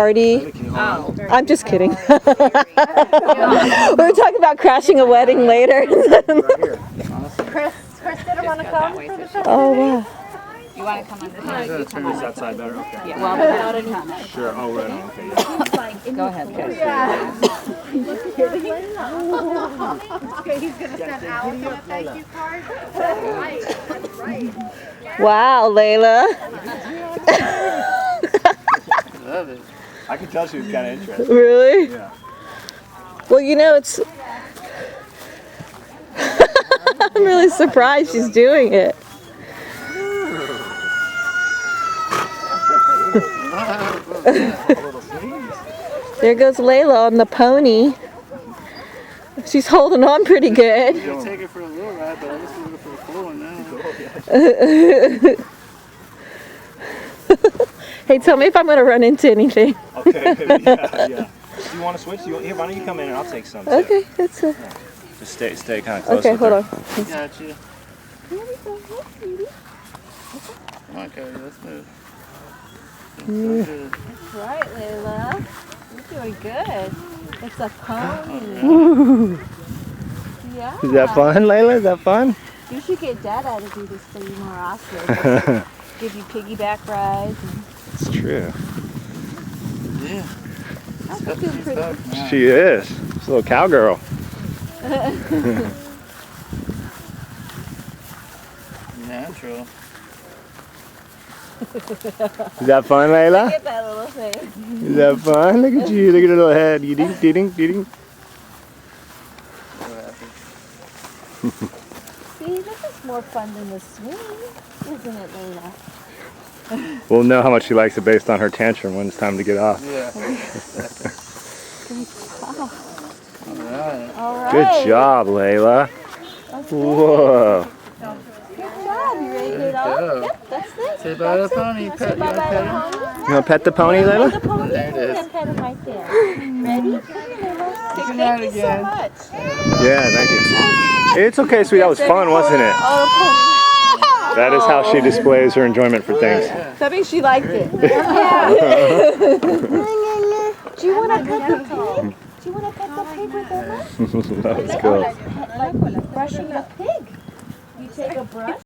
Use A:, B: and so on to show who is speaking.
A: Party. Oh. I'm just kidding. We were talking about crashing a wedding later.
B: Chris didn't want to come for the show.
A: Oh wow.
C: You want to come on this side? You come on
D: that side better? Okay.
C: Yeah, well, without any comment.
D: Sure. Oh, right on. Okay. Yeah.
C: Go ahead.
B: Yeah. He's going to send Allison a thank you card. That's right.
A: Wow, Layla.
D: Love it. I can tell she was kind of interested.
A: Really?
D: Yeah.
A: Well, you know, it's. I'm really surprised she's doing it. There goes Layla on the pony. She's holding on pretty good.
D: You'll take it for a little ride, but I guess we'll go for a full one now.
A: Hey, tell me if I'm going to run into anything.
D: Okay, yeah. Do you want to switch? Here, why don't you come in and I'll take some.
A: Okay, that's it.
D: Just stay kind of close.
A: Okay, hold on.
D: Got you. Okay, let's move.
B: That's right, Layla. You're doing good. It's a pony. Yeah.
D: Is that fun, Layla? Is that fun?
B: You should get Dad out to do this for you more often. Give you piggyback rides.
D: It's true. Yeah.
B: That's looking pretty.
D: She is. She's a little cowgirl. Natural. Is that fun, Layla?
B: Look at that little thing.
D: Is that fun? Look at you. Look at her little head. Ding, ding, ding.
B: See, this is more fun than the swing, isn't it, Layla?
D: We'll know how much she likes it based on her tantrum when it's time to get off.
B: Yeah. All right.
D: Good job, Layla. Whoa.
B: Good job. You ready to get off? Yep, that's it.
D: Say bye to the pony.
B: Say bye-bye to the pony.
D: You want to pet the pony, Layla?
B: The pony. There it is. Pet him right there. Ready? Thank you so much.
D: Yeah, thank you. It's okay, sweet. That was fun, wasn't it?
B: Oh, pony.
D: That is how she displays her enjoyment for things.
A: That means she liked it.
B: Do you want to pet the pig? Do you want to pet the pig with Emma?
D: That was cool.
B: Like brushing the pig. You take a brush.